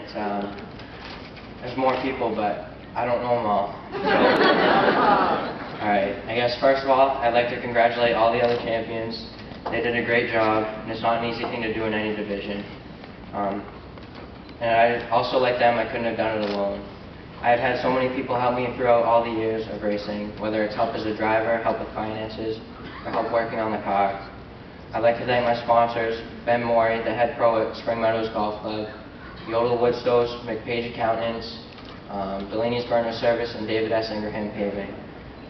It's there's more people, but I don't know them all. Alright, I guess first of all, I'd like to congratulate all the other champions. They did a great job, and it's not an easy thing to do in any division. And I also, like them, I couldn't have done it alone. I've had so many people help me throughout all the years of racing, whether it's help as a driver, help with finances, or help working on the car. I'd like to thank my sponsors, Ben Morey, the head pro at Spring Meadows Golf Club, Yodel Woodstows, McPage Accountants, Delaney's Burner Service, and David S. Ingraham Paving.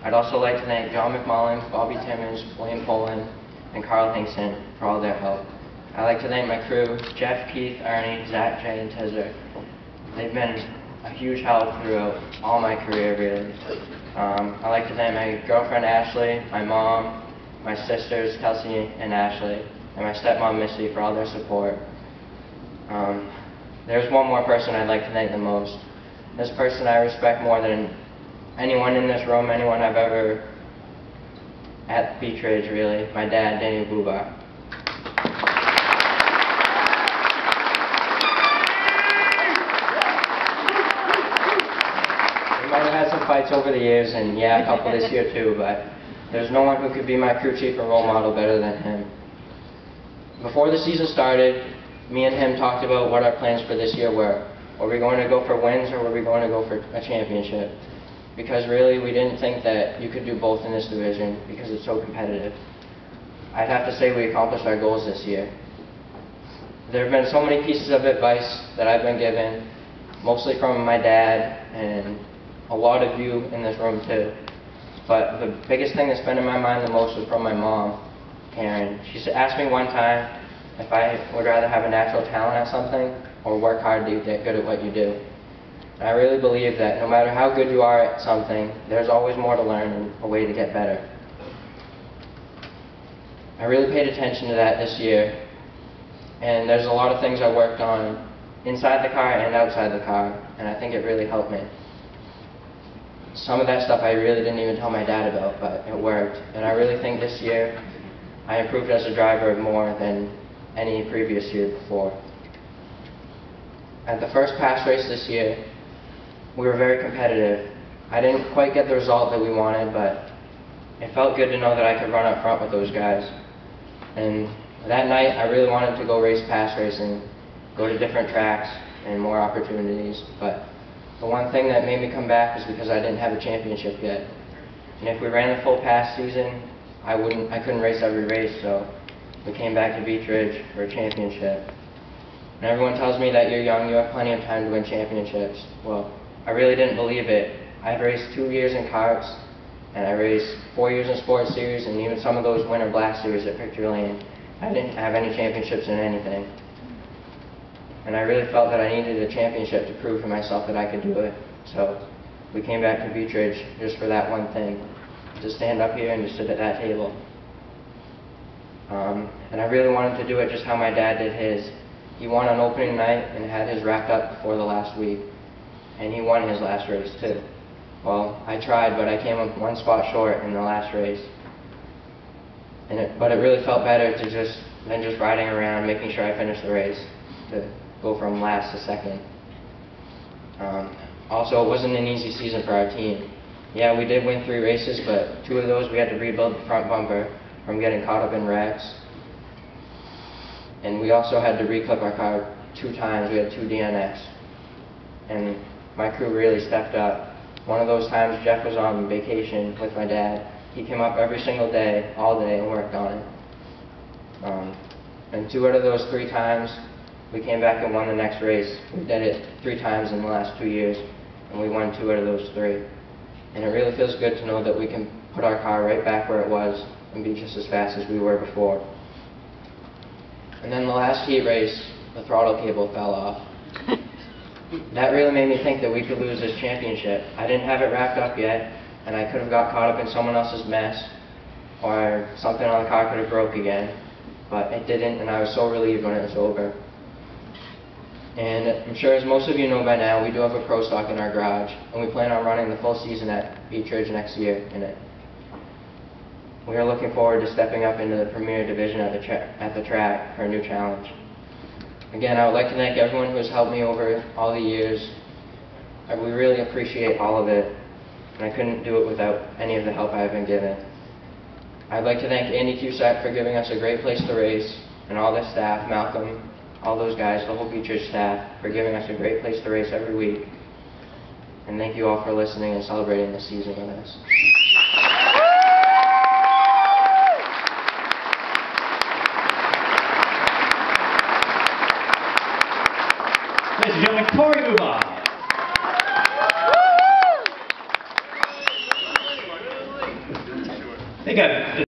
I'd also like to thank John McMullen, Bobby Timmons, William Poland, and Carl Hinkson for all their help. I'd like to thank my crew, Jeff, Keith, Ernie, Zach, Jay, and Tezer. They've been a huge help throughout all my career, really. I'd like to thank my girlfriend, Ashley, my mom, my sisters, Kelsey and Ashley, and my stepmom, Missy, for all their support. There's one more person I'd like to thank the most. This person I respect more than anyone in this room, anyone I've ever at Beech Ridge, really. My dad, Danny Bubar. We might have had some fights over the years, and yeah, a couple this year too, but there's no one who could be my crew chief and role model better than him. Before the season started, me and him talked about what our plans for this year were. Were we going to go for wins, or were we going to go for a championship? Because really, we didn't think that you could do both in this division because it's so competitive. I'd have to say we accomplished our goals this year. There have been so many pieces of advice that I've been given, mostly from my dad and a lot of you in this room too. But the biggest thing that's been in my mind the most was from my mom, Karen. She asked me one time if I would rather have a natural talent at something or work hard to get good at what you do. And I really believe that no matter how good you are at something, there's always more to learn and a way to get better. I really paid attention to that this year, and there's a lot of things I worked on inside the car and outside the car, and I think it really helped me. Some of that stuff I really didn't even tell my dad about, but it worked. And I really think this year I improved as a driver more than any previous year before. At the first pass race this year, we were very competitive. I didn't quite get the result that we wanted, but it felt good to know that I could run up front with those guys. And that night, I really wanted to go race pass racing, go to different tracks and more opportunities. But the one thing that made me come back was because I didn't have a championship yet. And if we ran the full pass season, I couldn't race every race, so we came back to Beech Ridge for a championship. And everyone tells me that you're young, you have plenty of time to win championships. Well, I really didn't believe it. I've raced 2 years in karts, and I raced 4 years in sports series, and even some of those Winter Black series at Victory Lane. I didn't have any championships in anything. And I really felt that I needed a championship to prove to myself that I could do it. So we came back to Beech Ridge just for that one thing, to stand up here and to sit at that table. And I really wanted to do it just how my dad did his. He won on opening night and had his wrapped up before the last week. And he won his last race too. Well, I tried, but I came up one spot short in the last race. But it really felt better than just riding around, making sure I finished the race, to go from last to second. Also, it wasn't an easy season for our team. Yeah, we did win 3 races, but 2 of those we had to rebuild the front bumper from getting caught up in wrecks. And we also had to reclip our car 2 times. We had 2 DNFs. And my crew really stepped up. One of those times, Jeff was on vacation with my dad. He came up every single day, all day, and worked on it. And 2 out of those 3 times, we came back and won the next race. We did it 3 times in the last 2 years, and we won 2 out of those 3. And it really feels good to know that we can put our car right back where it was and be just as fast as we were before. And then the last heat race, the throttle cable fell off. That really made me think that we could lose this championship. I didn't have it wrapped up yet, and I could have got caught up in someone else's mess, or something on the car could have broke again. But it didn't, and I was so relieved when it was over. And I'm sure, as most of you know by now, we do have a pro stock in our garage, and we plan on running the full season at Beech Ridge next year in it. We are looking forward to stepping up into the premier division at the track for a new challenge. Again, I would like to thank everyone who has helped me over all the years. We really appreciate all of it, and I couldn't do it without any of the help I have been given. I'd like to thank Andy Cusack for giving us a great place to race, and all the staff, Malcolm, all those guys, the whole Beechers staff, for giving us a great place to race every week. And thank you all for listening and celebrating this season with us. Ladies and gentlemen, Corey Bubar.